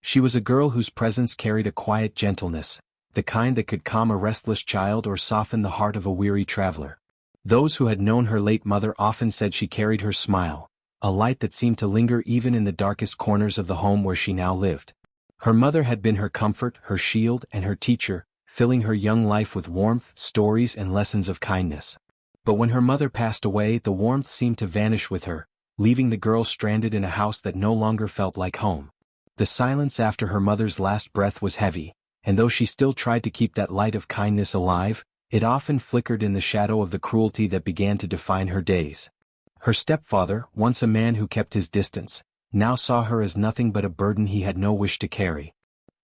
She was a girl whose presence carried a quiet gentleness, the kind that could calm a restless child or soften the heart of a weary traveler. Those who had known her late mother often said she carried her smile, a light that seemed to linger even in the darkest corners of the home where she now lived. Her mother had been her comfort, her shield, and her teacher, filling her young life with warmth, stories, and lessons of kindness. But when her mother passed away, the warmth seemed to vanish with her, leaving the girl stranded in a house that no longer felt like home. The silence after her mother's last breath was heavy, and though she still tried to keep that light of kindness alive, it often flickered in the shadow of the cruelty that began to define her days. Her stepfather, once a man who kept his distance, now saw her as nothing but a burden he had no wish to carry.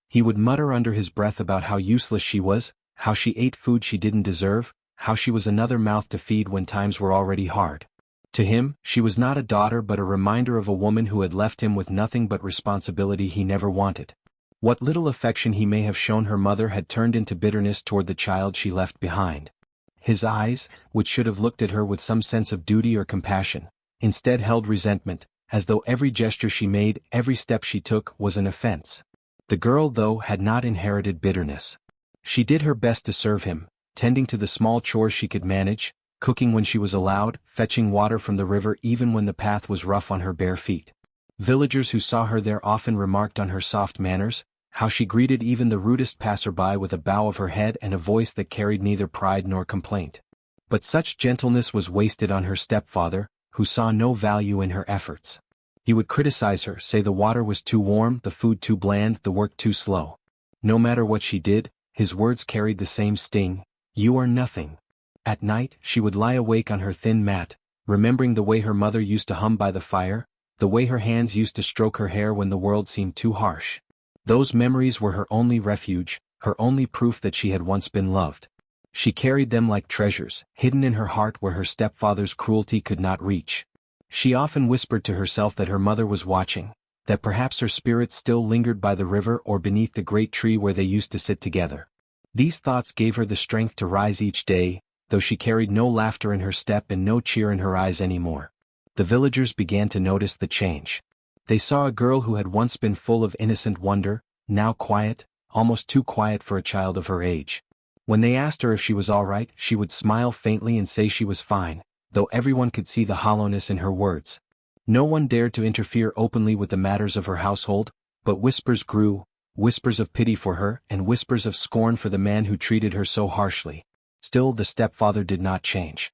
He would mutter under his breath about how useless she was, how she ate food she didn't deserve, how she was another mouth to feed when times were already hard. To him, she was not a daughter but a reminder of a woman who had left him with nothing but responsibility he never wanted. What little affection he may have shown her mother had turned into bitterness toward the child she left behind. His eyes, which should have looked at her with some sense of duty or compassion, instead held resentment, as though every gesture she made, every step she took, was an offense. The girl, though, had not inherited bitterness. She did her best to serve him, tending to the small chores she could manage, cooking when she was allowed, fetching water from the river even when the path was rough on her bare feet. Villagers who saw her there often remarked on her soft manners, how she greeted even the rudest passerby with a bow of her head and a voice that carried neither pride nor complaint. But such gentleness was wasted on her stepfather, who saw no value in her efforts. He would criticize her, say the water was too warm, the food too bland, the work too slow. No matter what she did, his words carried the same sting: "You are nothing." At night, she would lie awake on her thin mat, remembering the way her mother used to hum by the fire, the way her hands used to stroke her hair when the world seemed too harsh. Those memories were her only refuge, her only proof that she had once been loved. She carried them like treasures, hidden in her heart where her stepfather's cruelty could not reach. She often whispered to herself that her mother was watching, that perhaps her spirit still lingered by the river or beneath the great tree where they used to sit together. These thoughts gave her the strength to rise each day, though she carried no laughter in her step and no cheer in her eyes anymore. The villagers began to notice the change. They saw a girl who had once been full of innocent wonder, now quiet, almost too quiet for a child of her age. When they asked her if she was all right, she would smile faintly and say she was fine, though everyone could see the hollowness in her words. No one dared to interfere openly with the matters of her household, but whispers grew, whispers of pity for her, and whispers of scorn for the man who treated her so harshly. Still, the stepfather did not change.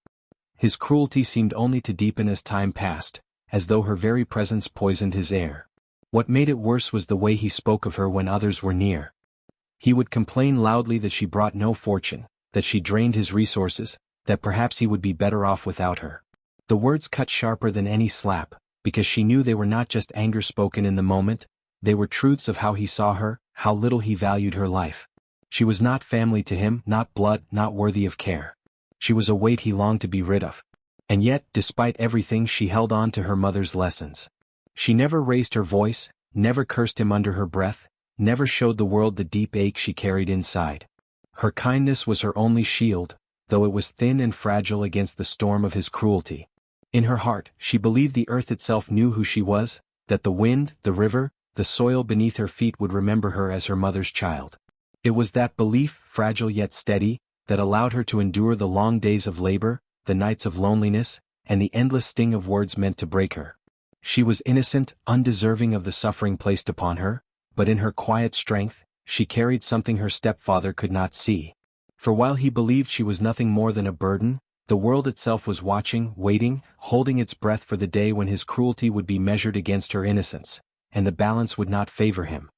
His cruelty seemed only to deepen as time passed, as though her very presence poisoned his air. What made it worse was the way he spoke of her when others were near. He would complain loudly that she brought no fortune, that she drained his resources, that perhaps he would be better off without her. The words cut sharper than any slap, because she knew they were not just anger spoken in the moment, they were truths of how he saw her, how little he valued her life. She was not family to him, not blood, not worthy of care. She was a weight he longed to be rid of. And yet, despite everything, she held on to her mother's lessons. She never raised her voice, never cursed him under her breath, never showed the world the deep ache she carried inside. Her kindness was her only shield, though it was thin and fragile against the storm of his cruelty. In her heart, she believed the earth itself knew who she was, that the wind, the river, the soil beneath her feet would remember her as her mother's child. It was that belief, fragile yet steady, that allowed her to endure the long days of labor, the nights of loneliness, and the endless sting of words meant to break her. She was innocent, undeserving of the suffering placed upon her, but in her quiet strength, she carried something her stepfather could not see. For while he believed she was nothing more than a burden, the world itself was watching, waiting, holding its breath for the day when his cruelty would be measured against her innocence, and the balance would not favor him.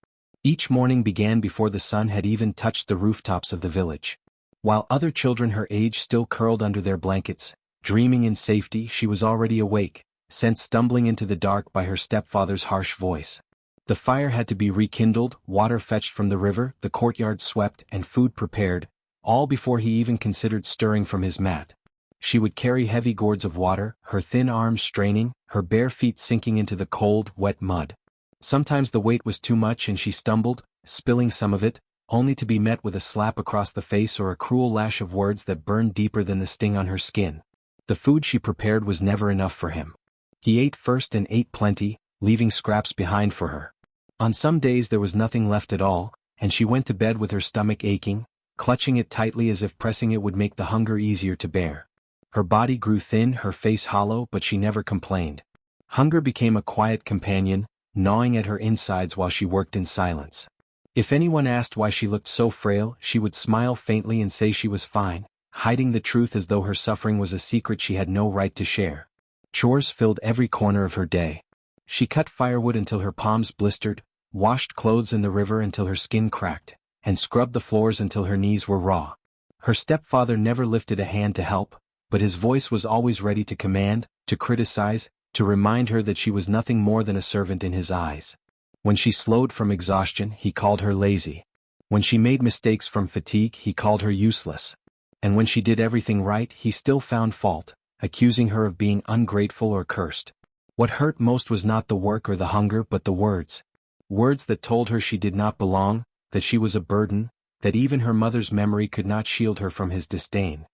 Each morning began before the sun had even touched the rooftops of the village. While other children her age still curled under their blankets, dreaming in safety, she was already awake, sent stumbling into the dark by her stepfather's harsh voice. The fire had to be rekindled, water fetched from the river, the courtyard swept, and food prepared, all before he even considered stirring from his mat. She would carry heavy gourds of water, her thin arms straining, her bare feet sinking into the cold, wet mud. Sometimes the weight was too much and she stumbled, spilling some of it, only to be met with a slap across the face or a cruel lash of words that burned deeper than the sting on her skin. The food she prepared was never enough for him. He ate first and ate plenty, leaving scraps behind for her. On some days there was nothing left at all, and she went to bed with her stomach aching, clutching it tightly as if pressing it would make the hunger easier to bear. Her body grew thin, her face hollow, but she never complained. Hunger became a quiet companion, gnawing at her insides while she worked in silence. If anyone asked why she looked so frail, she would smile faintly and say she was fine, hiding the truth as though her suffering was a secret she had no right to share. Chores filled every corner of her day. She cut firewood until her palms blistered, washed clothes in the river until her skin cracked, and scrubbed the floors until her knees were raw. Her stepfather never lifted a hand to help, but his voice was always ready to command, to criticize, to remind her that she was nothing more than a servant in his eyes. When she slowed from exhaustion, he called her lazy. When she made mistakes from fatigue, he called her useless. And when she did everything right, he still found fault, accusing her of being ungrateful or cursed. What hurt most was not the work or the hunger but the words. Words that told her she did not belong, that she was a burden, that even her mother's memory could not shield her from his disdain.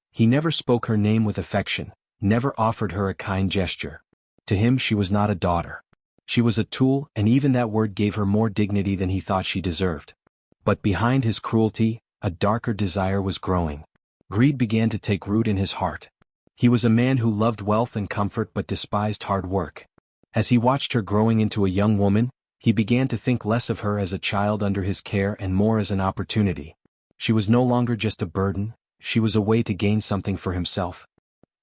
He never spoke her name with affection, never offered her a kind gesture. To him she was not a daughter. She was a tool, and even that word gave her more dignity than he thought she deserved. But behind his cruelty, a darker desire was growing. Greed began to take root in his heart. He was a man who loved wealth and comfort but despised hard work. As he watched her growing into a young woman, he began to think less of her as a child under his care and more as an opportunity. She was no longer just a burden, she was a way to gain something for himself.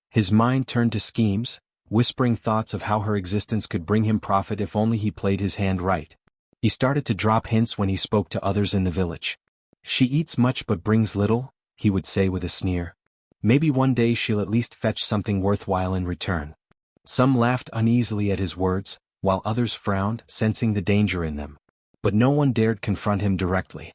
His mind turned to schemes, whispering thoughts of how her existence could bring him profit if only he played his hand right. He started to drop hints when he spoke to others in the village. "She eats much but brings little," he would say with a sneer. "Maybe one day she'll at least fetch something worthwhile in return." Some laughed uneasily at his words, while others frowned, sensing the danger in them. But no one dared confront him directly.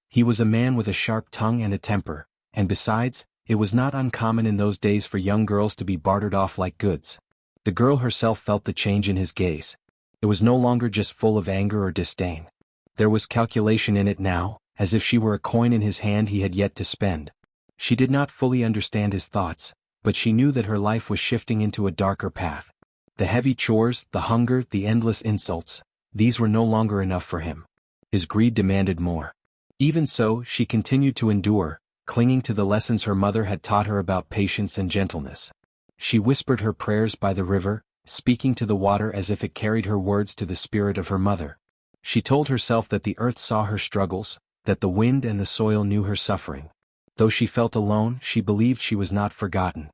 He was a man with a sharp tongue and a temper, and besides, it was not uncommon in those days for young girls to be bartered off like goods. The girl herself felt the change in his gaze. It was no longer just full of anger or disdain. There was calculation in it now, as if she were a coin in his hand he had yet to spend. She did not fully understand his thoughts, but she knew that her life was shifting into a darker path. The heavy chores, the hunger, the endless insults, these were no longer enough for him. His greed demanded more. Even so, she continued to endure, clinging to the lessons her mother had taught her about patience and gentleness. She whispered her prayers by the river, speaking to the water as if it carried her words to the spirit of her mother. She told herself that the earth saw her struggles, that the wind and the soil knew her suffering. Though she felt alone, she believed she was not forgotten.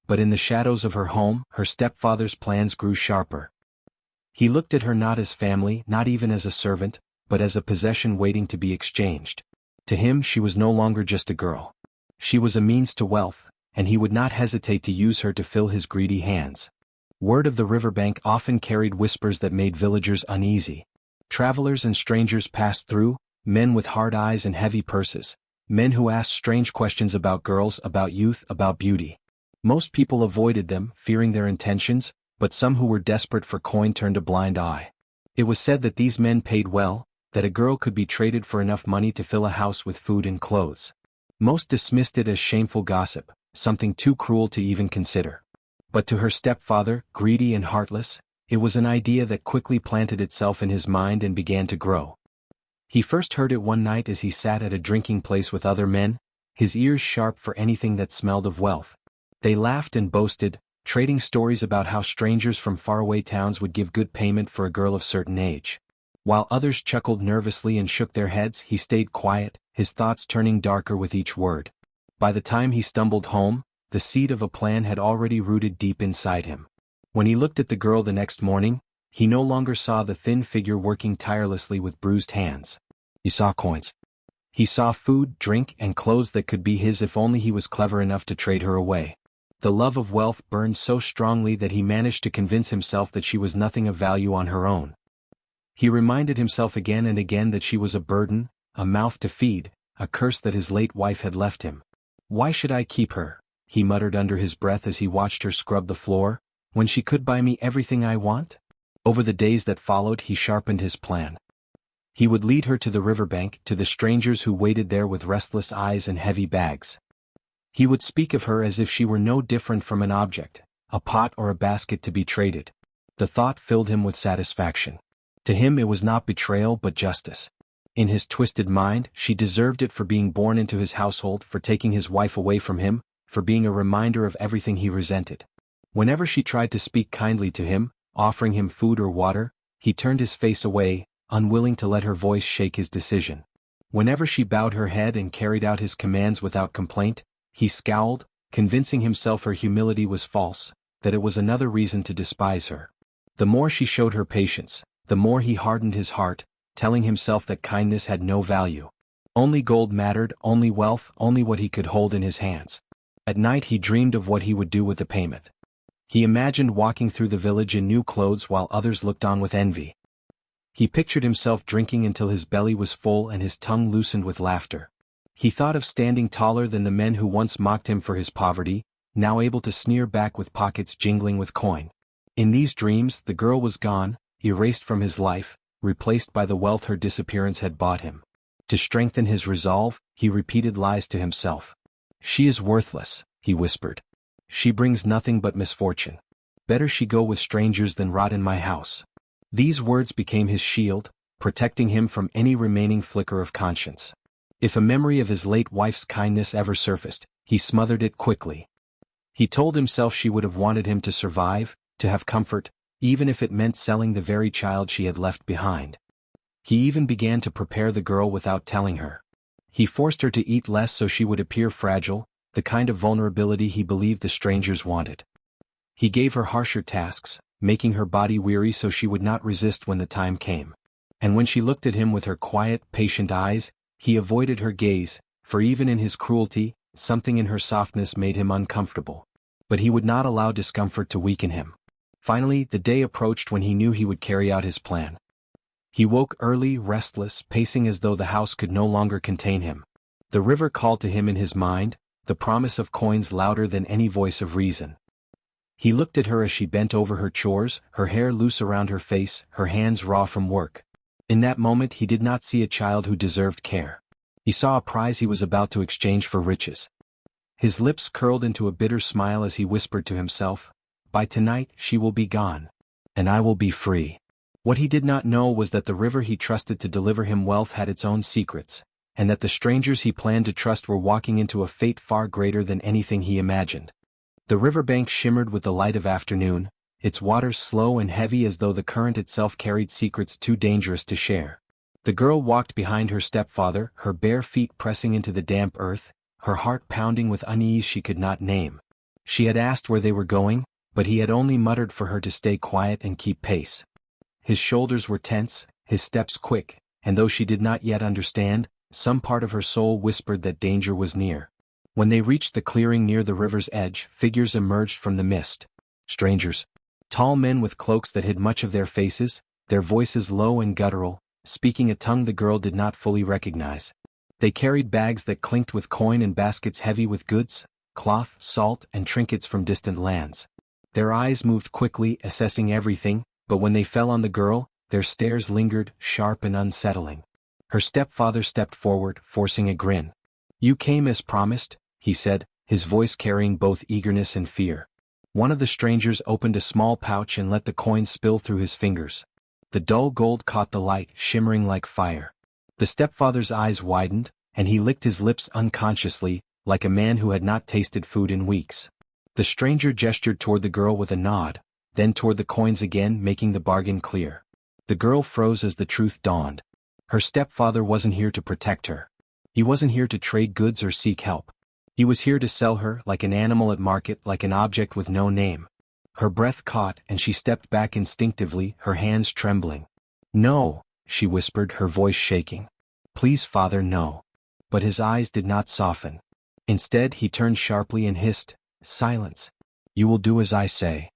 But in the shadows of her home, her stepfather's plans grew sharper. He looked at her not as family, not even as a servant, but as a possession waiting to be exchanged. To him she was no longer just a girl. She was a means to wealth, and he would not hesitate to use her to fill his greedy hands. Word of the riverbank often carried whispers that made villagers uneasy. Travelers and strangers passed through, men with hard eyes and heavy purses, men who asked strange questions about girls, about youth, about beauty. Most people avoided them, fearing their intentions, but some who were desperate for coin turned a blind eye. It was said that these men paid well, that a girl could be traded for enough money to fill a house with food and clothes. Most dismissed it as shameful gossip, something too cruel to even consider. But to her stepfather, greedy and heartless, it was an idea that quickly planted itself in his mind and began to grow. He first heard it one night as he sat at a drinking place with other men, his ears sharp for anything that smelled of wealth. They laughed and boasted, trading stories about how strangers from faraway towns would give good payment for a girl of certain age. While others chuckled nervously and shook their heads, he stayed quiet, his thoughts turning darker with each word. By the time he stumbled home, the seed of a plan had already rooted deep inside him. When he looked at the girl the next morning, he no longer saw the thin figure working tirelessly with bruised hands. He saw coins. He saw food, drink, and clothes that could be his if only he was clever enough to trade her away. The love of wealth burned so strongly that he managed to convince himself that she was nothing of value on her own. He reminded himself again and again that she was a burden, a mouth to feed, a curse that his late wife had left him. "Why should I keep her?" he muttered under his breath as he watched her scrub the floor, "when she could buy me everything I want?" Over the days that followed, he sharpened his plan. He would lead her to the riverbank, to the strangers who waited there with restless eyes and heavy bags. He would speak of her as if she were no different from an object, a pot or a basket to be traded. The thought filled him with satisfaction. To him it was not betrayal but justice. In his twisted mind, she deserved it for being born into his household, for taking his wife away from him, for being a reminder of everything he resented. Whenever she tried to speak kindly to him, offering him food or water, he turned his face away, unwilling to let her voice shake his decision. Whenever she bowed her head and carried out his commands without complaint, he scowled, convincing himself her humility was false, that it was another reason to despise her. The more she showed her patience, the more he hardened his heart, telling himself that kindness had no value. Only gold mattered, only wealth, only what he could hold in his hands. At night he dreamed of what he would do with the payment. He imagined walking through the village in new clothes while others looked on with envy. He pictured himself drinking until his belly was full and his tongue loosened with laughter. He thought of standing taller than the men who once mocked him for his poverty, now able to sneer back with pockets jingling with coin. In these dreams, the girl was gone, erased from his life, replaced by the wealth her disappearance had bought him. To strengthen his resolve, he repeated lies to himself. "She is worthless," he whispered. "She brings nothing but misfortune. Better she go with strangers than rot in my house." These words became his shield, protecting him from any remaining flicker of conscience. If a memory of his late wife's kindness ever surfaced, he smothered it quickly. He told himself she would have wanted him to survive, to have comfort, even if it meant selling the very child she had left behind. He even began to prepare the girl without telling her. He forced her to eat less so she would appear fragile, the kind of vulnerability he believed the strangers wanted. He gave her harsher tasks, making her body weary so she would not resist when the time came. And when she looked at him with her quiet, patient eyes, he avoided her gaze, for even in his cruelty, something in her softness made him uncomfortable. But he would not allow discomfort to weaken him. Finally, the day approached when he knew he would carry out his plan. He woke early, restless, pacing as though the house could no longer contain him. The river called to him in his mind, the promise of coins louder than any voice of reason. He looked at her as she bent over her chores, her hair loose around her face, her hands raw from work. In that moment he did not see a child who deserved care. He saw a prize he was about to exchange for riches. His lips curled into a bitter smile as he whispered to himself, "By tonight she will be gone. And I will be free." What he did not know was that the river he trusted to deliver him wealth had its own secrets, and that the strangers he planned to trust were walking into a fate far greater than anything he imagined. The riverbank shimmered with the light of afternoon, its waters slow and heavy as though the current itself carried secrets too dangerous to share. The girl walked behind her stepfather, her bare feet pressing into the damp earth, her heart pounding with unease she could not name. She had asked where they were going, but he had only muttered for her to stay quiet and keep pace. His shoulders were tense, his steps quick, and though she did not yet understand, some part of her soul whispered that danger was near. When they reached the clearing near the river's edge, figures emerged from the mist. Strangers. Tall men with cloaks that hid much of their faces, their voices low and guttural, speaking a tongue the girl did not fully recognize. They carried bags that clinked with coin and baskets heavy with goods, cloth, salt, and trinkets from distant lands. Their eyes moved quickly, assessing everything, but when they fell on the girl, their stares lingered, sharp and unsettling. Her stepfather stepped forward, forcing a grin. "You came as promised," he said, his voice carrying both eagerness and fear. One of the strangers opened a small pouch and let the coins spill through his fingers. The dull gold caught the light, shimmering like fire. The stepfather's eyes widened, and he licked his lips unconsciously, like a man who had not tasted food in weeks. The stranger gestured toward the girl with a nod, then toward the coins again, making the bargain clear. The girl froze as the truth dawned. Her stepfather wasn't here to protect her. He wasn't here to trade goods or seek help. He was here to sell her, like an animal at market, like an object with no name. Her breath caught, and she stepped back instinctively, her hands trembling. "No," she whispered, her voice shaking. "Please, father, no." But his eyes did not soften. Instead, he turned sharply and hissed, "Silence. You will do as I say."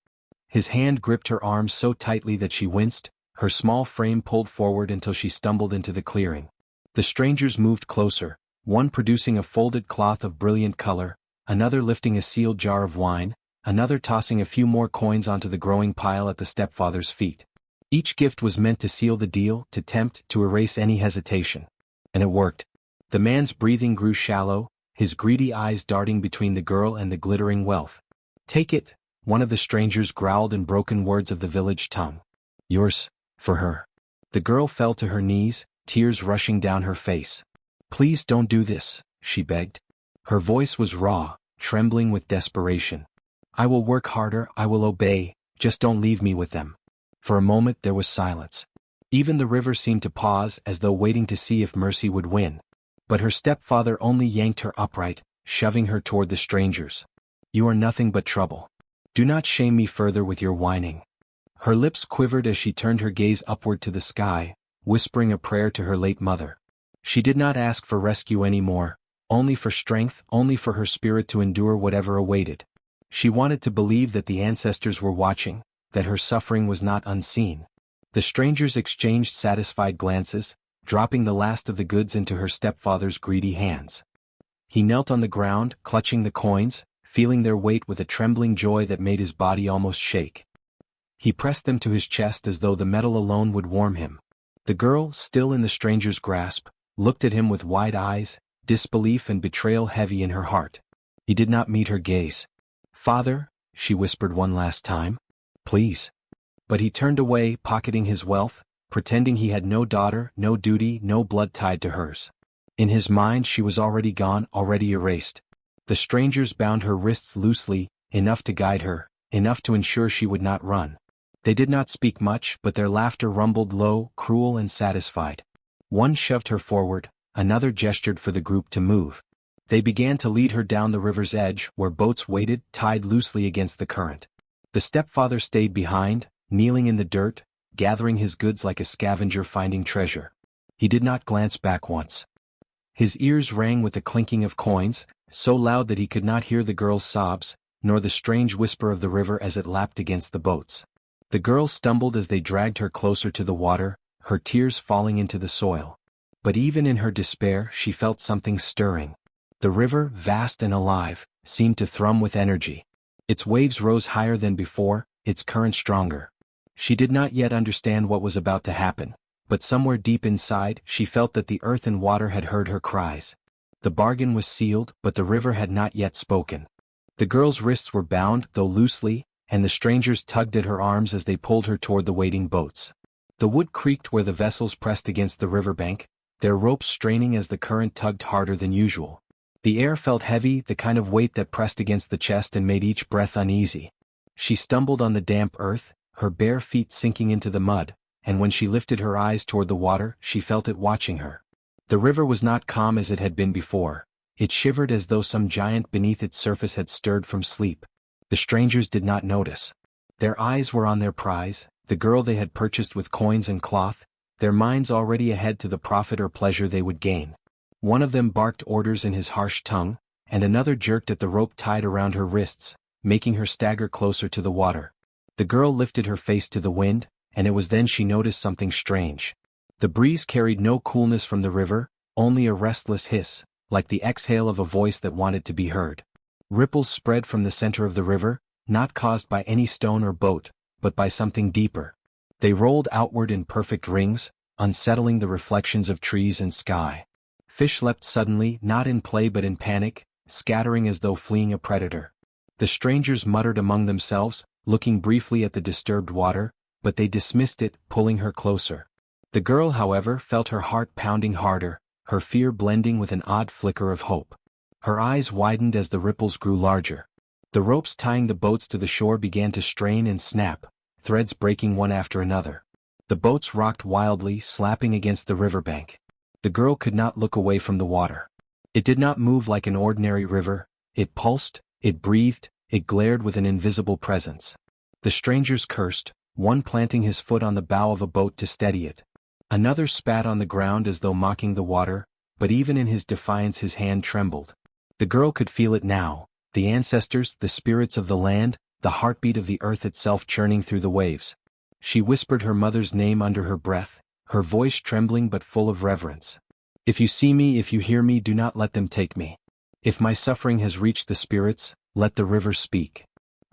His hand gripped her arm so tightly that she winced, her small frame pulled forward until she stumbled into the clearing. The strangers moved closer, one producing a folded cloth of brilliant color, another lifting a sealed jar of wine, another tossing a few more coins onto the growing pile at the stepfather's feet. Each gift was meant to seal the deal, to tempt, to erase any hesitation. And it worked. The man's breathing grew shallow, his greedy eyes darting between the girl and the glittering wealth. "Take it," one of the strangers growled in broken words of the village tongue. "Yours, for her." The girl fell to her knees, tears rushing down her face. "Please don't do this," she begged. Her voice was raw, trembling with desperation. "I will work harder, I will obey, just don't leave me with them." For a moment there was silence. Even the river seemed to pause as though waiting to see if mercy would win. But her stepfather only yanked her upright, shoving her toward the strangers. "You are nothing but trouble. Do not shame me further with your whining." Her lips quivered as she turned her gaze upward to the sky, whispering a prayer to her late mother. She did not ask for rescue anymore, only for strength, only for her spirit to endure whatever awaited. She wanted to believe that the ancestors were watching, that her suffering was not unseen. The strangers exchanged satisfied glances, dropping the last of the goods into her stepfather's greedy hands. He knelt on the ground, clutching the coins, feeling their weight with a trembling joy that made his body almost shake. He pressed them to his chest as though the metal alone would warm him. The girl, still in the stranger's grasp, looked at him with wide eyes, disbelief and betrayal heavy in her heart. He did not meet her gaze. "Father," she whispered one last time. "Please." But he turned away, pocketing his wealth, pretending he had no daughter, no duty, no blood tied to hers. In his mind she was already gone, already erased. The strangers bound her wrists loosely, enough to guide her, enough to ensure she would not run. They did not speak much, but their laughter rumbled low, cruel and satisfied. One shoved her forward, another gestured for the group to move. They began to lead her down the river's edge, where boats waited, tied loosely against the current. The stepfather stayed behind, kneeling in the dirt, gathering his goods like a scavenger finding treasure. He did not glance back once. His ears rang with the clinking of coins, so loud that he could not hear the girl's sobs, nor the strange whisper of the river as it lapped against the boats. The girl stumbled as they dragged her closer to the water, her tears falling into the soil. But even in her despair she felt something stirring. The river, vast and alive, seemed to thrum with energy. Its waves rose higher than before, its current stronger. She did not yet understand what was about to happen, but somewhere deep inside she felt that the earth and water had heard her cries. The bargain was sealed, but the river had not yet spoken. The girl's wrists were bound, though loosely, and the strangers tugged at her arms as they pulled her toward the waiting boats. The wood creaked where the vessels pressed against the riverbank, their ropes straining as the current tugged harder than usual. The air felt heavy, the kind of weight that pressed against the chest and made each breath uneasy. She stumbled on the damp earth, her bare feet sinking into the mud, and when she lifted her eyes toward the water, she felt it watching her. The river was not calm as it had been before. It shivered as though some giant beneath its surface had stirred from sleep. The strangers did not notice. Their eyes were on their prize, the girl they had purchased with coins and cloth, their minds already ahead to the profit or pleasure they would gain. One of them barked orders in his harsh tongue, and another jerked at the rope tied around her wrists, making her stagger closer to the water. The girl lifted her face to the wind, and it was then she noticed something strange. The breeze carried no coolness from the river, only a restless hiss, like the exhale of a voice that wanted to be heard. Ripples spread from the center of the river, not caused by any stone or boat, but by something deeper. They rolled outward in perfect rings, unsettling the reflections of trees and sky. Fish leapt suddenly, not in play but in panic, scattering as though fleeing a predator. The strangers muttered among themselves, looking briefly at the disturbed water, but they dismissed it, pulling her closer. The girl, however, felt her heart pounding harder, her fear blending with an odd flicker of hope. Her eyes widened as the ripples grew larger. The ropes tying the boats to the shore began to strain and snap, threads breaking one after another. The boats rocked wildly, slapping against the riverbank. The girl could not look away from the water. It did not move like an ordinary river, it pulsed, it breathed, it glared with an invisible presence. The strangers cursed, one planting his foot on the bow of a boat to steady it. Another spat on the ground as though mocking the water, but even in his defiance his hand trembled. The girl could feel it now, the ancestors, the spirits of the land, the heartbeat of the earth itself churning through the waves. She whispered her mother's name under her breath, her voice trembling but full of reverence. "If you see me, if you hear me, do not let them take me. If my suffering has reached the spirits, let the river speak."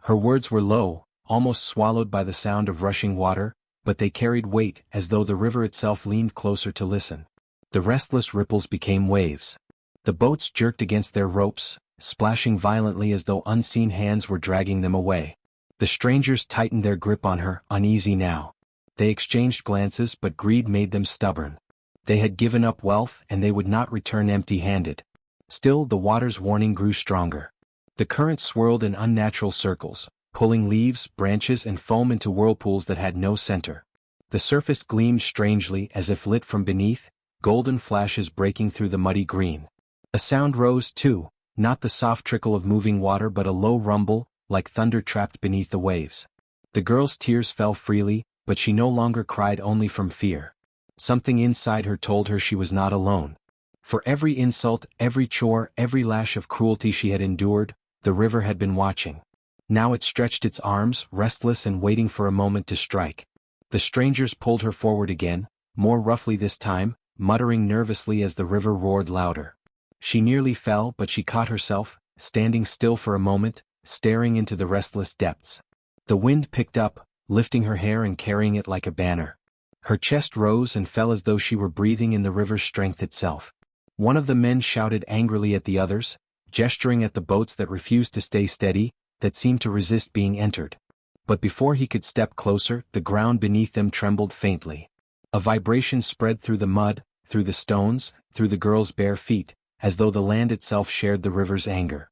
Her words were low, almost swallowed by the sound of rushing water, but they carried weight, as though the river itself leaned closer to listen. The restless ripples became waves. The boats jerked against their ropes, splashing violently as though unseen hands were dragging them away. The strangers tightened their grip on her, uneasy now. They exchanged glances, but greed made them stubborn. They had given up wealth and they would not return empty-handed. Still, the water's warning grew stronger. The current swirled in unnatural circles, pulling leaves, branches and foam into whirlpools that had no center. The surface gleamed strangely as if lit from beneath, golden flashes breaking through the muddy green. A sound rose too, not the soft trickle of moving water but a low rumble, like thunder trapped beneath the waves. The girl's tears fell freely, but she no longer cried only from fear. Something inside her told her she was not alone. For every insult, every chore, every lash of cruelty she had endured, the river had been watching. Now it stretched its arms, restless and waiting for a moment to strike. The strangers pulled her forward again, more roughly this time, muttering nervously as the river roared louder. She nearly fell, but she caught herself, standing still for a moment, staring into the restless depths. The wind picked up, lifting her hair and carrying it like a banner. Her chest rose and fell as though she were breathing in the river's strength itself. One of the men shouted angrily at the others, gesturing at the boats that refused to stay steady, that seemed to resist being entered. But before he could step closer, the ground beneath them trembled faintly. A vibration spread through the mud, through the stones, through the girl's bare feet, as though the land itself shared the river's anger.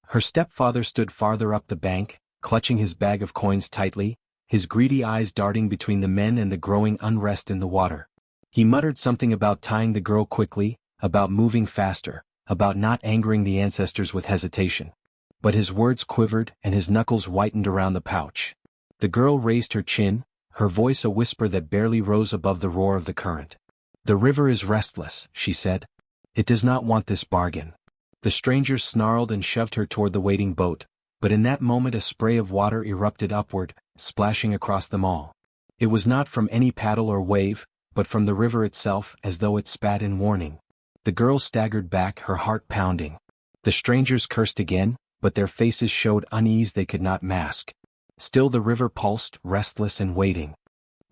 Her stepfather stood farther up the bank, clutching his bag of coins tightly, his greedy eyes darting between the men and the growing unrest in the water. He muttered something about tying the girl quickly, about moving faster, about not angering the ancestors with hesitation. But his words quivered and his knuckles whitened around the pouch. The girl raised her chin, her voice a whisper that barely rose above the roar of the current. "The river is restless," she said. "It does not want this bargain." The strangers snarled and shoved her toward the waiting boat, but in that moment a spray of water erupted upward, splashing across them all. It was not from any paddle or wave, but from the river itself, as though it spat in warning. The girl staggered back, her heart pounding. The strangers cursed again, but their faces showed unease they could not mask. Still the river pulsed, restless and waiting.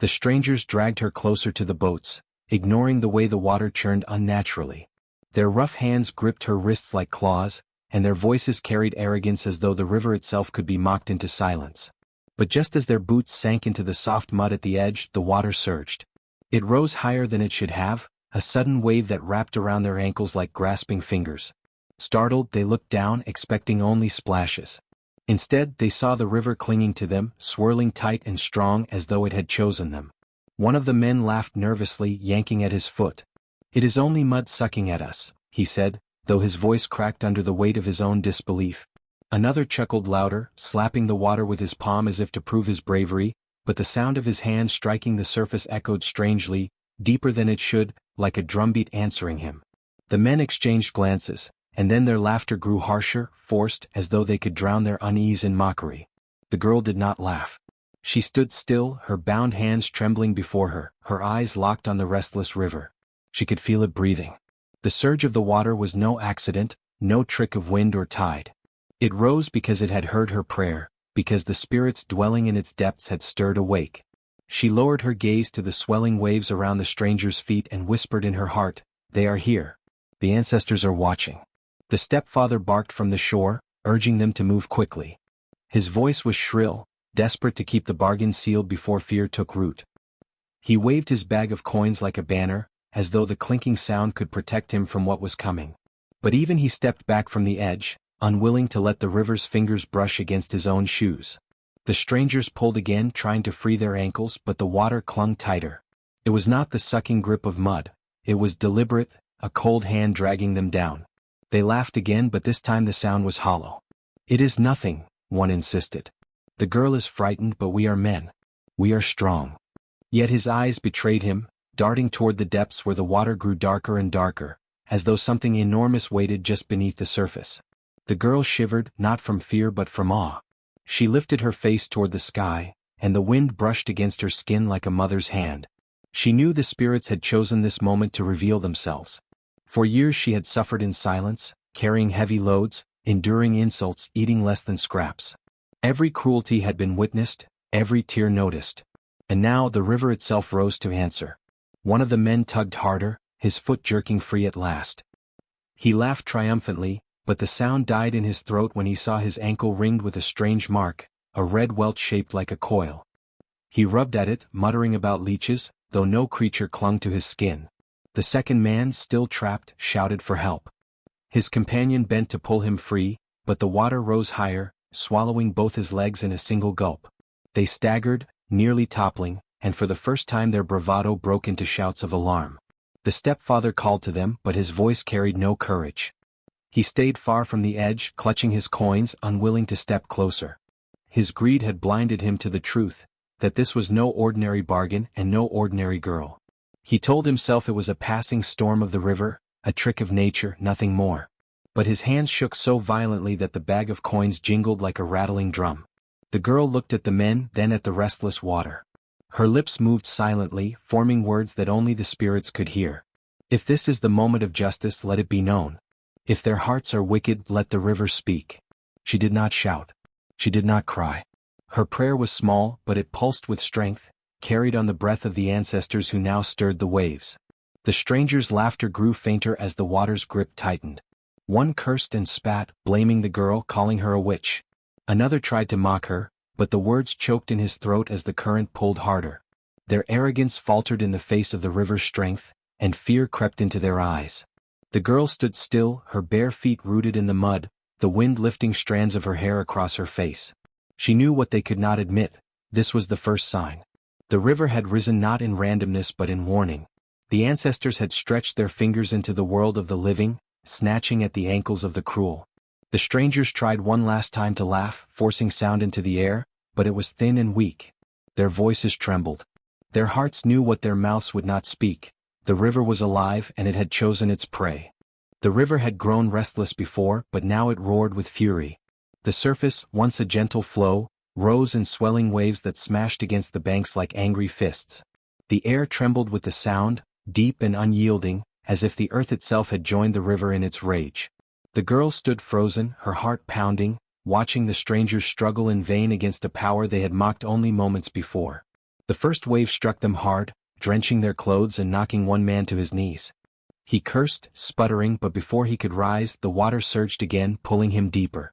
The strangers dragged her closer to the boats, ignoring the way the water churned unnaturally. Their rough hands gripped her wrists like claws, and their voices carried arrogance as though the river itself could be mocked into silence. But just as their boots sank into the soft mud at the edge, the water surged. It rose higher than it should have, a sudden wave that wrapped around their ankles like grasping fingers. Startled, they looked down, expecting only splashes. Instead, they saw the river clinging to them, swirling tight and strong as though it had chosen them. One of the men laughed nervously, yanking at his foot. "It is only mud sucking at us," he said, though his voice cracked under the weight of his own disbelief. Another chuckled louder, slapping the water with his palm as if to prove his bravery, but the sound of his hand striking the surface echoed strangely, deeper than it should, like a drumbeat answering him. The men exchanged glances, and then their laughter grew harsher, forced, as though they could drown their unease in mockery. The girl did not laugh. She stood still, her bound hands trembling before her, her eyes locked on the restless river. She could feel it breathing. The surge of the water was no accident, no trick of wind or tide. It rose because it had heard her prayer, because the spirits dwelling in its depths had stirred awake. She lowered her gaze to the swelling waves around the stranger's feet and whispered in her heart, "They are here. The ancestors are watching." The stepfather barked from the shore, urging them to move quickly. His voice was shrill, desperate to keep the bargain sealed before fear took root. He waved his bag of coins like a banner, as though the clinking sound could protect him from what was coming. But even he stepped back from the edge, unwilling to let the river's fingers brush against his own shoes. The strangers pulled again, trying to free their ankles, but the water clung tighter. It was not the sucking grip of mud. It was deliberate, a cold hand dragging them down. They laughed again, but this time the sound was hollow. "It is nothing," one insisted. "The girl is frightened, but we are men. We are strong." Yet his eyes betrayed him, darting toward the depths where the water grew darker and darker, as though something enormous waited just beneath the surface. The girl shivered, not from fear but from awe. She lifted her face toward the sky, and the wind brushed against her skin like a mother's hand. She knew the spirits had chosen this moment to reveal themselves. For years she had suffered in silence, carrying heavy loads, enduring insults, eating less than scraps. Every cruelty had been witnessed, every tear noticed. And now the river itself rose to answer. One of the men tugged harder, his foot jerking free at last. He laughed triumphantly, but the sound died in his throat when he saw his ankle ringed with a strange mark, a red welt shaped like a coil. He rubbed at it, muttering about leeches, though no creature clung to his skin. The second man, still trapped, shouted for help. His companion bent to pull him free, but the water rose higher, swallowing both his legs in a single gulp. They staggered, nearly toppling, and for the first time their bravado broke into shouts of alarm. The stepfather called to them, but his voice carried no courage. He stayed far from the edge, clutching his coins, unwilling to step closer. His greed had blinded him to the truth, that this was no ordinary bargain and no ordinary girl. He told himself it was a passing storm of the river, a trick of nature, nothing more. But his hands shook so violently that the bag of coins jingled like a rattling drum. The girl looked at the men, then at the restless water. Her lips moved silently, forming words that only the spirits could hear. If this is the moment of justice, let it be known. If their hearts are wicked, let the river speak. She did not shout. She did not cry. Her prayer was small, but it pulsed with strength, carried on the breath of the ancestors who now stirred the waves. The strangers' laughter grew fainter as the water's grip tightened. One cursed and spat, blaming the girl, calling her a witch. Another tried to mock her, but the words choked in his throat as the current pulled harder. Their arrogance faltered in the face of the river's strength, and fear crept into their eyes. The girl stood still, her bare feet rooted in the mud, the wind lifting strands of her hair across her face. She knew what they could not admit. This was the first sign. The river had risen not in randomness but in warning. The ancestors had stretched their fingers into the world of the living, snatching at the ankles of the cruel. The strangers tried one last time to laugh, forcing sound into the air, but it was thin and weak. Their voices trembled. Their hearts knew what their mouths would not speak. The river was alive and it had chosen its prey. The river had grown restless before, but now it roared with fury. The surface, once a gentle flow, rose in swelling waves that smashed against the banks like angry fists. The air trembled with the sound, deep and unyielding, as if the earth itself had joined the river in its rage. The girl stood frozen, her heart pounding, watching the strangers struggle in vain against a power they had mocked only moments before. The first wave struck them hard, drenching their clothes and knocking one man to his knees. He cursed, sputtering, but before he could rise, the water surged again, pulling him deeper.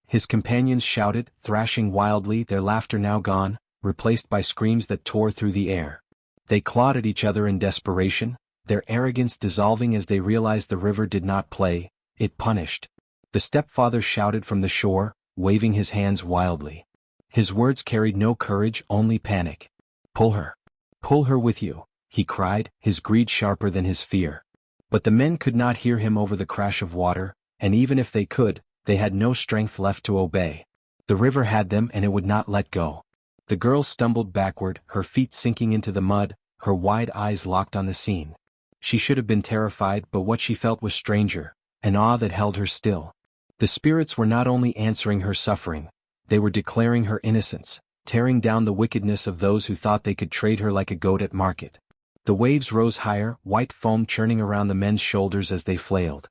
His companions shouted, thrashing wildly, their laughter now gone, replaced by screams that tore through the air. They clawed at each other in desperation, their arrogance dissolving as they realized the river did not play, it punished. The stepfather shouted from the shore, waving his hands wildly. His words carried no courage, only panic. "Pull her. Pull her with you," he cried, his greed sharper than his fear. But the men could not hear him over the crash of water, and even if they could, they had no strength left to obey. The river had them and it would not let go. The girl stumbled backward, her feet sinking into the mud, her wide eyes locked on the scene. She should have been terrified, but what she felt was stranger, an awe that held her still. The spirits were not only answering her suffering, they were declaring her innocence, tearing down the wickedness of those who thought they could trade her like a goat at market. The waves rose higher, white foam churning around the men's shoulders as they flailed.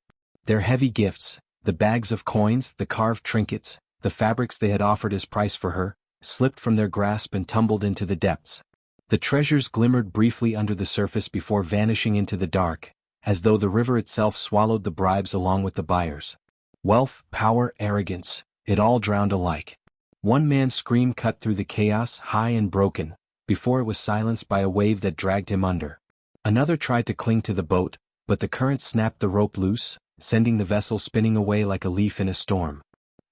Their heavy gifts, the bags of coins, the carved trinkets, the fabrics they had offered as price for her, slipped from their grasp and tumbled into the depths. The treasures glimmered briefly under the surface before vanishing into the dark, as though the river itself swallowed the bribes along with the buyers. Wealth, power, arrogance, it all drowned alike. One man's scream cut through the chaos, high and broken, before it was silenced by a wave that dragged him under. Another tried to cling to the boat, but the current snapped the rope loose, sending the vessel spinning away like a leaf in a storm.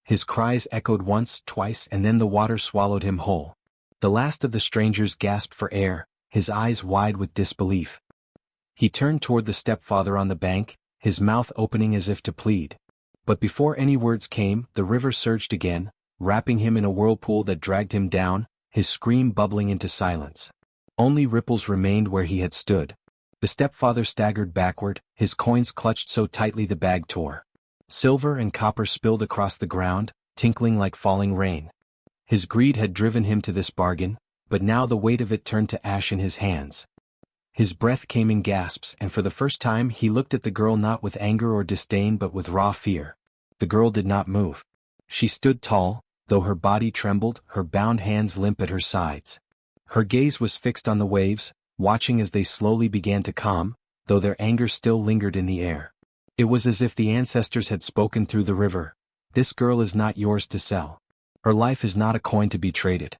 His cries echoed once, twice, and then the water swallowed him whole. The last of the strangers gasped for air, his eyes wide with disbelief. He turned toward the stepfather on the bank, his mouth opening as if to plead. But before any words came, the river surged again, wrapping him in a whirlpool that dragged him down, his scream bubbling into silence. Only ripples remained where he had stood. The stepfather staggered backward, his coins clutched so tightly the bag tore. Silver and copper spilled across the ground, tinkling like falling rain. His greed had driven him to this bargain, but now the weight of it turned to ash in his hands. His breath came in gasps, and for the first time he looked at the girl not with anger or disdain but with raw fear. The girl did not move. She stood tall, though her body trembled, her bound hands limp at her sides. Her gaze was fixed on the waves, watching as they slowly began to calm, though their anger still lingered in the air. It was as if the ancestors had spoken through the river. "This girl is not yours to sell. Her life is not a coin to be traded.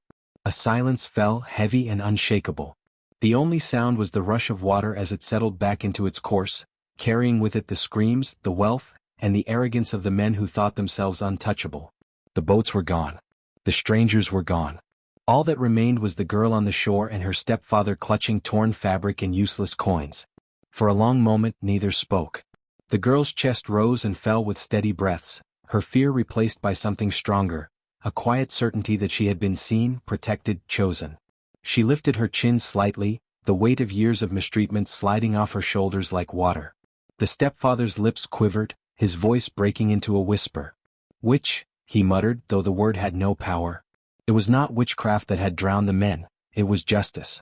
A silence fell, heavy and unshakable. The only sound was the rush of water as it settled back into its course, carrying with it the screams, the wealth, and the arrogance of the men who thought themselves untouchable. The boats were gone. The strangers were gone. All that remained was the girl on the shore and her stepfather clutching torn fabric and useless coins. For a long moment neither spoke. The girl's chest rose and fell with steady breaths, her fear replaced by something stronger, a quiet certainty that she had been seen, protected, chosen. She lifted her chin slightly, the weight of years of mistreatment sliding off her shoulders like water. The stepfather's lips quivered, his voice breaking into a whisper. "Witch," he muttered, though the word had no power. It was not witchcraft that had drowned the men, it was justice.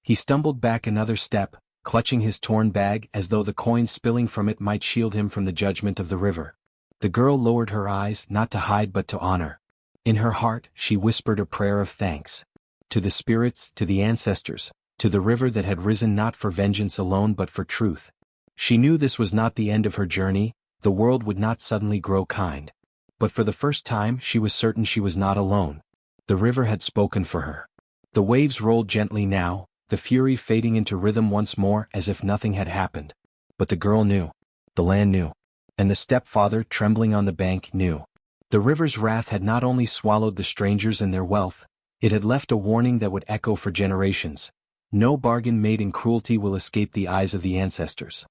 He stumbled back another step, clutching his torn bag as though the coins spilling from it might shield him from the judgment of the river. The girl lowered her eyes, not to hide but to honor. In her heart, she whispered a prayer of thanks. To the spirits, to the ancestors, to the river that had risen not for vengeance alone but for truth. She knew this was not the end of her journey, the world would not suddenly grow kind. But for the first time she was certain she was not alone. The river had spoken for her. The waves rolled gently now, the fury fading into rhythm once more as if nothing had happened. But the girl knew. The land knew. And the stepfather, trembling on the bank, knew. The river's wrath had not only swallowed the strangers and their wealth, it had left a warning that would echo for generations. No bargain made in cruelty will escape the eyes of the ancestors.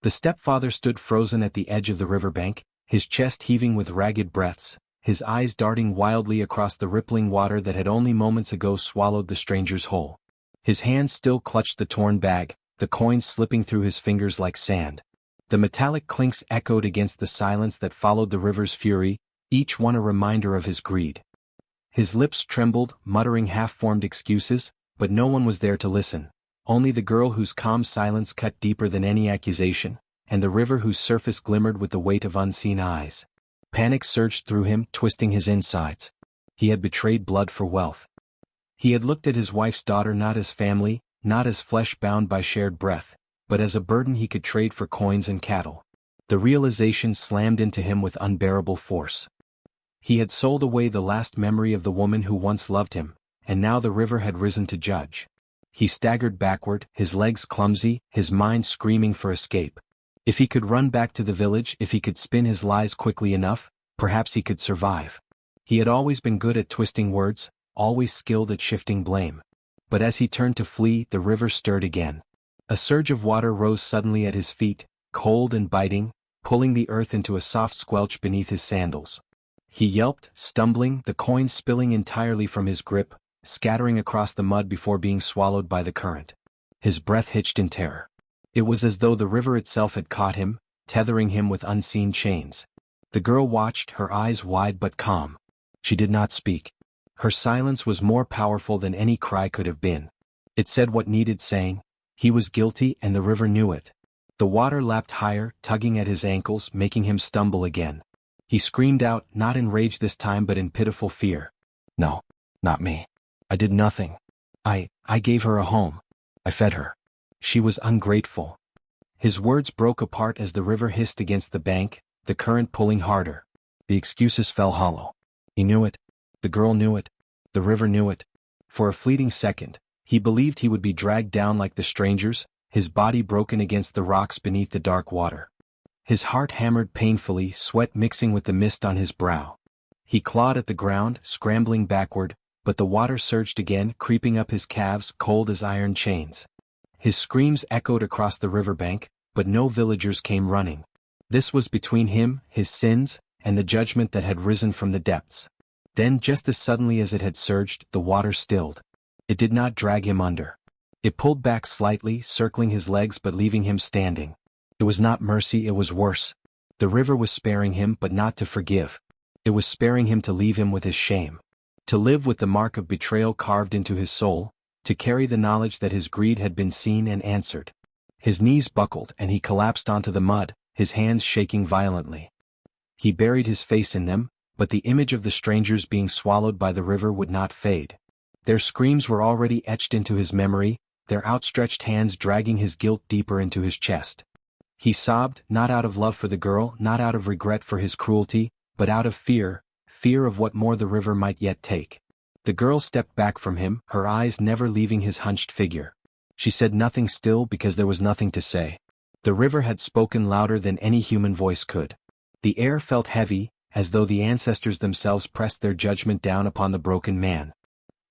The stepfather stood frozen at the edge of the riverbank, his chest heaving with ragged breaths, his eyes darting wildly across the rippling water that had only moments ago swallowed the stranger's whole. His hands still clutched the torn bag, the coins slipping through his fingers like sand. The metallic clinks echoed against the silence that followed the river's fury, each one a reminder of his greed. His lips trembled, muttering half-formed excuses, but no one was there to listen. Only the girl whose calm silence cut deeper than any accusation, and the river whose surface glimmered with the weight of unseen eyes. Panic surged through him, twisting his insides. He had betrayed blood for wealth. He had looked at his wife's daughter not as family, not as flesh bound by shared breath, but as a burden he could trade for coins and cattle. The realization slammed into him with unbearable force. He had sold away the last memory of the woman who once loved him, and now the river had risen to judge. He staggered backward, his legs clumsy, his mind screaming for escape. If he could run back to the village, if he could spin his lies quickly enough, perhaps he could survive. He had always been good at twisting words, always skilled at shifting blame. But as he turned to flee, the river stirred again. A surge of water rose suddenly at his feet, cold and biting, pulling the earth into a soft squelch beneath his sandals. He yelped, stumbling, the coins spilling entirely from his grip, scattering across the mud before being swallowed by the current. His breath hitched in terror. It was as though the river itself had caught him, tethering him with unseen chains. The girl watched, her eyes wide but calm. She did not speak. Her silence was more powerful than any cry could have been. It said what needed saying. He was guilty and the river knew it. The water lapped higher, tugging at his ankles, making him stumble again. He screamed out, not in rage this time but in pitiful fear. "No, not me. I did nothing. I gave her a home. I fed her. She was ungrateful." His words broke apart as the river hissed against the bank, the current pulling harder. The excuses fell hollow. He knew it. The girl knew it. The river knew it. For a fleeting second, he believed he would be dragged down like the strangers, his body broken against the rocks beneath the dark water. His heart hammered painfully, sweat mixing with the mist on his brow. He clawed at the ground, scrambling backward, but the water surged again, creeping up his calves, cold as iron chains. His screams echoed across the riverbank, but no villagers came running. This was between him, his sins, and the judgment that had risen from the depths. Then, just as suddenly as it had surged, the water stilled. It did not drag him under. It pulled back slightly, circling his legs but leaving him standing. It was not mercy, it was worse. The river was sparing him but not to forgive. It was sparing him to leave him with his shame. To live with the mark of betrayal carved into his soul, to carry the knowledge that his greed had been seen and answered. His knees buckled and he collapsed onto the mud, his hands shaking violently. He buried his face in them, but the image of the strangers being swallowed by the river would not fade. Their screams were already etched into his memory, their outstretched hands dragging his guilt deeper into his chest. He sobbed, not out of love for the girl, not out of regret for his cruelty, but out of fear, fear of what more the river might yet take. The girl stepped back from him, her eyes never leaving his hunched figure. She said nothing still because there was nothing to say. The river had spoken louder than any human voice could. The air felt heavy, as though the ancestors themselves pressed their judgment down upon the broken man.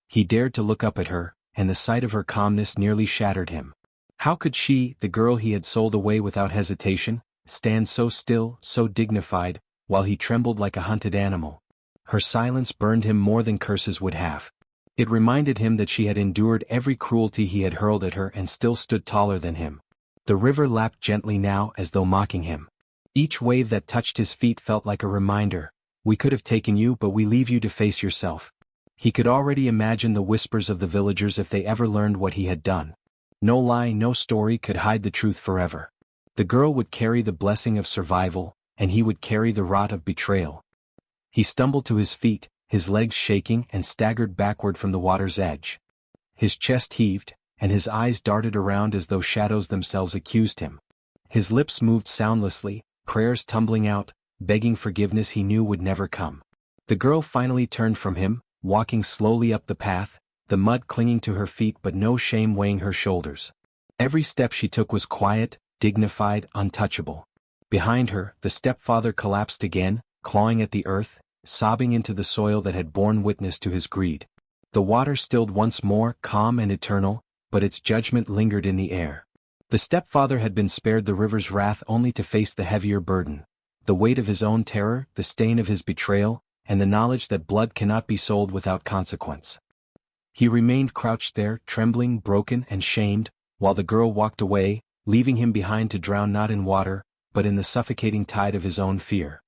He dared to look up at her, and the sight of her calmness nearly shattered him. How could she, the girl he had sold away without hesitation, stand so still, so dignified, while he trembled like a hunted animal? Her silence burned him more than curses would have. It reminded him that she had endured every cruelty he had hurled at her and still stood taller than him. The river lapped gently now as though mocking him. Each wave that touched his feet felt like a reminder, "We could have taken you, but we leave you to face yourself." He could already imagine the whispers of the villagers if they ever learned what he had done. No lie, no story could hide the truth forever. The girl would carry the blessing of survival, and he would carry the rot of betrayal. He stumbled to his feet, his legs shaking, and staggered backward from the water's edge. His chest heaved, and his eyes darted around as though shadows themselves accused him. His lips moved soundlessly, prayers tumbling out, begging forgiveness he knew would never come. The girl finally turned from him, walking slowly up the path, the mud clinging to her feet but no shame weighing her shoulders. Every step she took was quiet, dignified, untouchable. Behind her, the stepfather collapsed again, clawing at the earth, sobbing into the soil that had borne witness to his greed. The water stilled once more, calm and eternal, but its judgment lingered in the air. The stepfather had been spared the river's wrath only to face the heavier burden, the weight of his own terror, the stain of his betrayal, and the knowledge that blood cannot be sold without consequence. He remained crouched there, trembling, broken, and shamed, while the girl walked away, leaving him behind to drown not in water, but in the suffocating tide of his own fear.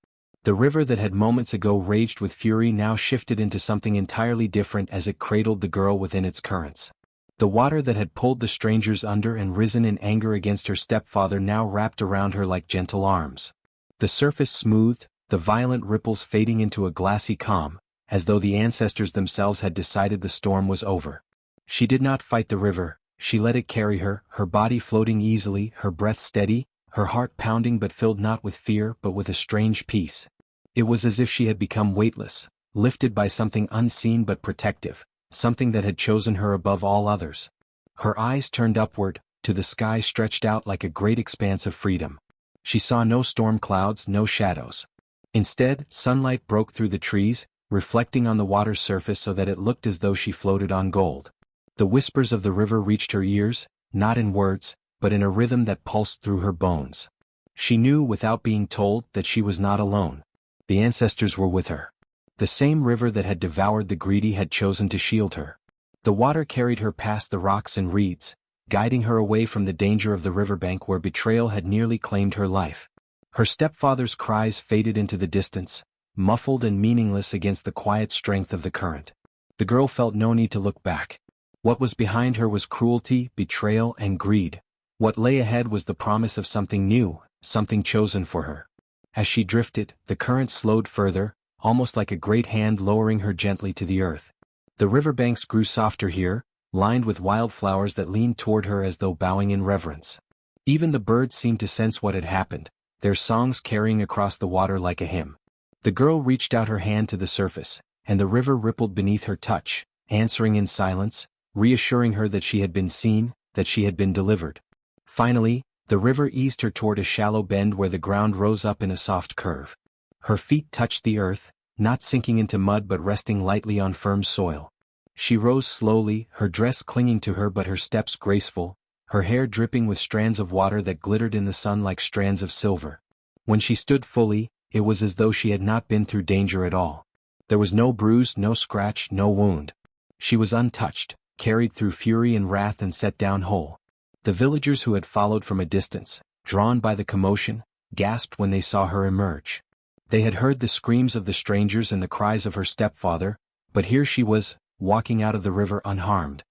The river that had moments ago raged with fury now shifted into something entirely different as it cradled the girl within its currents. The water that had pulled the strangers under and risen in anger against her stepfather now wrapped around her like gentle arms. The surface smoothed, the violent ripples fading into a glassy calm, as though the ancestors themselves had decided the storm was over. She did not fight the river, she let it carry her, her body floating easily, her breath steady, her heart pounding but filled not with fear but with a strange peace. It was as if she had become weightless, lifted by something unseen but protective, something that had chosen her above all others. Her eyes turned upward, to the sky stretched out like a great expanse of freedom. She saw no storm clouds, no shadows. Instead, sunlight broke through the trees, reflecting on the water's surface so that it looked as though she floated on gold. The whispers of the river reached her ears, not in words, but in a rhythm that pulsed through her bones. She knew without being told that she was not alone. The ancestors were with her. The same river that had devoured the greedy had chosen to shield her. The water carried her past the rocks and reeds, guiding her away from the danger of the riverbank where betrayal had nearly claimed her life. Her stepfather's cries faded into the distance, muffled and meaningless against the quiet strength of the current. The girl felt no need to look back. What was behind her was cruelty, betrayal, and greed. What lay ahead was the promise of something new, something chosen for her. As she drifted, the current slowed further, almost like a great hand lowering her gently to the earth. The riverbanks grew softer here, lined with wildflowers that leaned toward her as though bowing in reverence. Even the birds seemed to sense what had happened, their songs carrying across the water like a hymn. The girl reached out her hand to the surface, and the river rippled beneath her touch, answering in silence, reassuring her that she had been seen, that she had been delivered. Finally, the river eased her toward a shallow bend where the ground rose up in a soft curve. Her feet touched the earth, not sinking into mud but resting lightly on firm soil. She rose slowly, her dress clinging to her but her steps graceful, her hair dripping with strands of water that glittered in the sun like strands of silver. When she stood fully, it was as though she had not been through danger at all. There was no bruise, no scratch, no wound. She was untouched, carried through fury and wrath and set down whole. The villagers who had followed from a distance, drawn by the commotion, gasped when they saw her emerge. They had heard the screams of the strangers and the cries of her stepfather, but here she was, walking out of the river unharmed.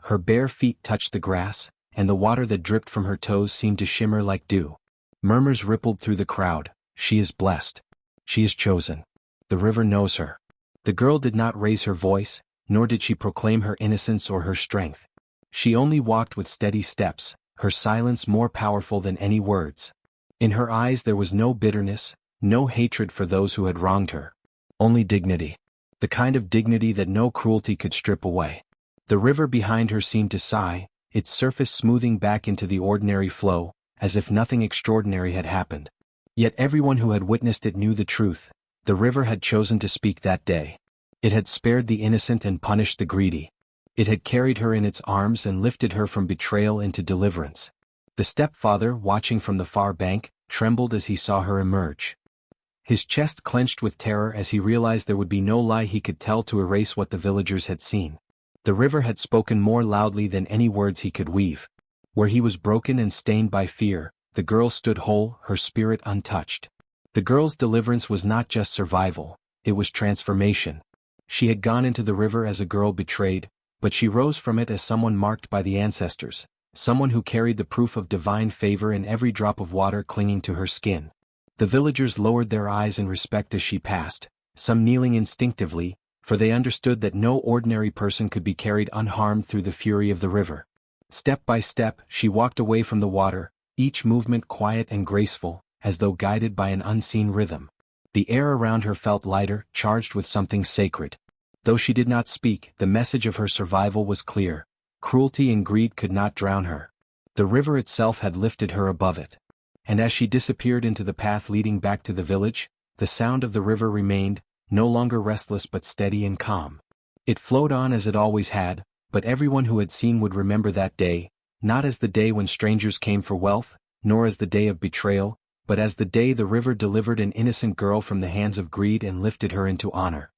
Her bare feet touched the grass, and the water that dripped from her toes seemed to shimmer like dew. Murmurs rippled through the crowd. She is blessed. She is chosen. The river knows her. The girl did not raise her voice, nor did she proclaim her innocence or her strength. She only walked with steady steps, her silence more powerful than any words. In her eyes there was no bitterness, no hatred for those who had wronged her. Only dignity. the kind of dignity that no cruelty could strip away. The river behind her seemed to sigh, its surface smoothing back into the ordinary flow, as if nothing extraordinary had happened. Yet everyone who had witnessed it knew the truth. The river had chosen to speak that day. It had spared the innocent and punished the greedy. It had carried her in its arms and lifted her from betrayal into deliverance. The stepfather, watching from the far bank, trembled as he saw her emerge. His chest clenched with terror as he realized there would be no lie he could tell to erase what the villagers had seen. The river had spoken more loudly than any words he could weave. Where he was broken and stained by fear, the girl stood whole, her spirit untouched. The girl's deliverance was not just survival, it was transformation. She had gone into the river as a girl betrayed, but she rose from it as someone marked by the ancestors, someone who carried the proof of divine favor in every drop of water clinging to her skin. The villagers lowered their eyes in respect as she passed, some kneeling instinctively, for they understood that no ordinary person could be carried unharmed through the fury of the river. Step by step, she walked away from the water, each movement quiet and graceful, as though guided by an unseen rhythm. The air around her felt lighter, charged with something sacred. Though she did not speak, the message of her survival was clear. Cruelty and greed could not drown her. The river itself had lifted her above it. And as she disappeared into the path leading back to the village, the sound of the river remained, no longer restless but steady and calm. It flowed on as it always had, but everyone who had seen would remember that day, not as the day when strangers came for wealth, nor as the day of betrayal, but as the day the river delivered an innocent girl from the hands of greed and lifted her into honor.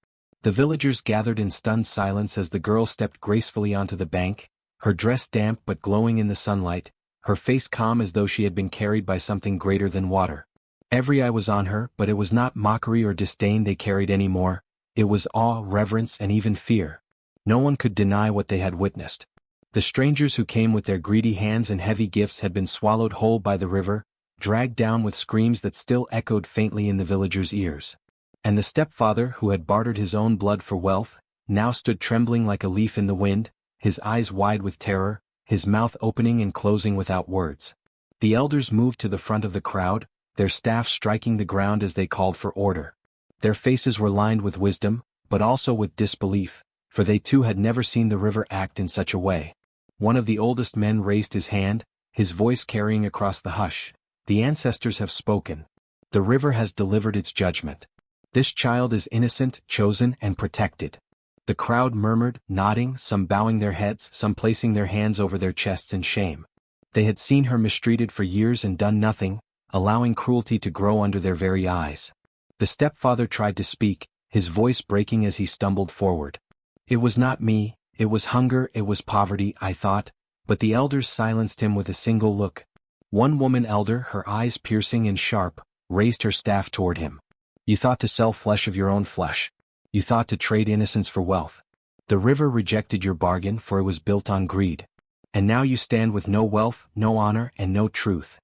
The villagers gathered in stunned silence as the girl stepped gracefully onto the bank, her dress damp but glowing in the sunlight, her face calm as though she had been carried by something greater than water. Every eye was on her, but it was not mockery or disdain they carried anymore, it was awe, reverence, and even fear. No one could deny what they had witnessed. The strangers who came with their greedy hands and heavy gifts had been swallowed whole by the river, dragged down with screams that still echoed faintly in the villagers' ears. And the stepfather, who had bartered his own blood for wealth, now stood trembling like a leaf in the wind, his eyes wide with terror, his mouth opening and closing without words. The elders moved to the front of the crowd, their staffs striking the ground as they called for order. Their faces were lined with wisdom, but also with disbelief, for they too had never seen the river act in such a way. One of the oldest men raised his hand, his voice carrying across the hush. The ancestors have spoken. The river has delivered its judgment. This child is innocent, chosen, and protected. The crowd murmured, nodding, some bowing their heads, some placing their hands over their chests in shame. They had seen her mistreated for years and done nothing, allowing cruelty to grow under their very eyes. The stepfather tried to speak, his voice breaking as he stumbled forward. It was not me, it was hunger, it was poverty, I thought, but the elders silenced him with a single look. One woman elder, her eyes piercing and sharp, raised her staff toward him. You thought to sell flesh of your own flesh. You thought to trade innocence for wealth. The river rejected your bargain, for it was built on greed. And now you stand with no wealth, no honor, and no truth.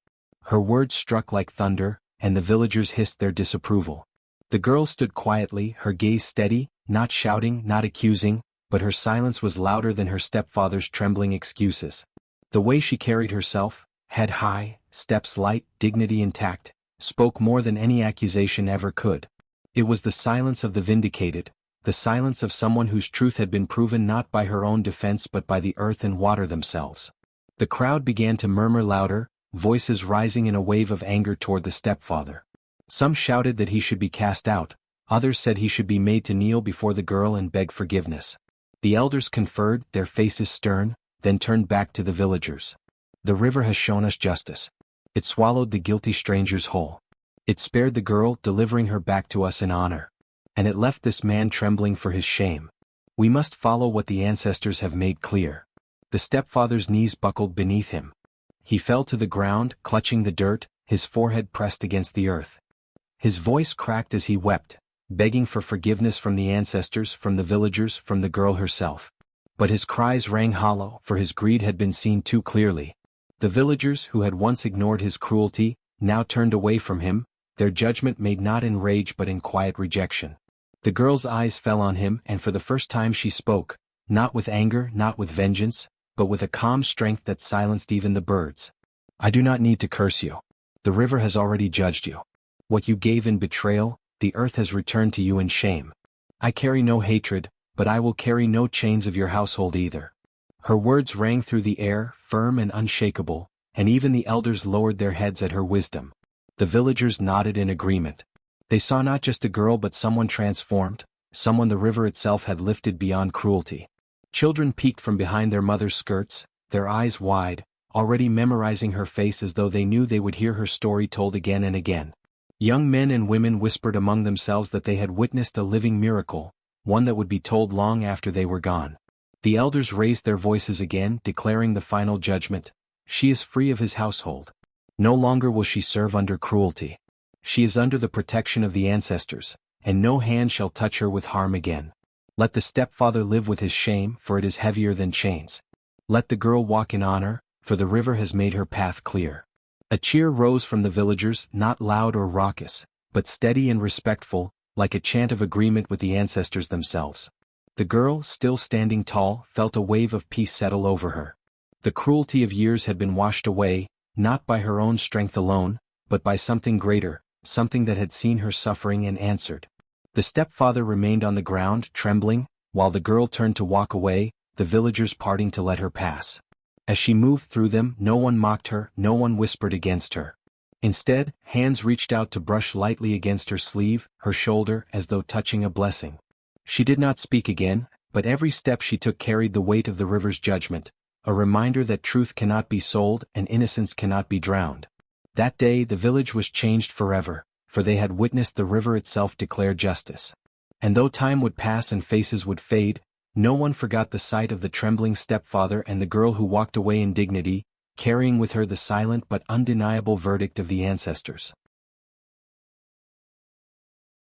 Her words struck like thunder, and the villagers hissed their disapproval. The girl stood quietly, her gaze steady, not shouting, not accusing, but her silence was louder than her stepfather's trembling excuses. The way she carried herself, head high, steps light, dignity intact, spoke more than any accusation ever could. It was the silence of the vindicated, the silence of someone whose truth had been proven not by her own defense but by the earth and water themselves. The crowd began to murmur louder, voices rising in a wave of anger toward the stepfather. Some shouted that he should be cast out, others said he should be made to kneel before the girl and beg forgiveness. The elders conferred, their faces stern, then turned back to the villagers. The river has shown us justice. It swallowed the guilty strangers whole. It spared the girl, delivering her back to us in honor. And it left this man trembling for his shame. We must follow what the ancestors have made clear. The stepfather's knees buckled beneath him. He fell to the ground, clutching the dirt, his forehead pressed against the earth. His voice cracked as he wept, begging for forgiveness from the ancestors, from the villagers, from the girl herself. But his cries rang hollow, for his greed had been seen too clearly. The villagers, who had once ignored his cruelty, now turned away from him, their judgment made not in rage but in quiet rejection. The girl's eyes fell on him, and for the first time she spoke, not with anger, not with vengeance, but with a calm strength that silenced even the birds. I do not need to curse you. The river has already judged you. What you gave in betrayal, the earth has returned to you in shame. I carry no hatred, but I will carry no chains of your household either." Her words rang through the air, firm and unshakable, and even the elders lowered their heads at her wisdom. The villagers nodded in agreement. They saw not just a girl but someone transformed, someone the river itself had lifted beyond cruelty. Children peeked from behind their mother's skirts, their eyes wide, already memorizing her face as though they knew they would hear her story told again and again. Young men and women whispered among themselves that they had witnessed a living miracle, one that would be told long after they were gone. The elders raised their voices again, declaring the final judgment: "She is free of his household. No longer will she serve under cruelty. She is under the protection of the ancestors, and no hand shall touch her with harm again. Let the stepfather live with his shame, for it is heavier than chains. Let the girl walk in honor, for the river has made her path clear." A cheer rose from the villagers, not loud or raucous, but steady and respectful, like a chant of agreement with the ancestors themselves. The girl, still standing tall, felt a wave of peace settle over her. The cruelty of years had been washed away, not by her own strength alone, but by something greater, something that had seen her suffering and answered. The stepfather remained on the ground, trembling, while the girl turned to walk away, the villagers parting to let her pass. As she moved through them, no one mocked her, no one whispered against her. Instead, hands reached out to brush lightly against her sleeve, her shoulder, as though touching a blessing. She did not speak again, but every step she took carried the weight of the river's judgment, a reminder that truth cannot be sold and innocence cannot be drowned. That day the village was changed forever, for they had witnessed the river itself declare justice. And though time would pass and faces would fade, no one forgot the sight of the trembling stepfather and the girl who walked away in dignity, carrying with her the silent but undeniable verdict of the ancestors.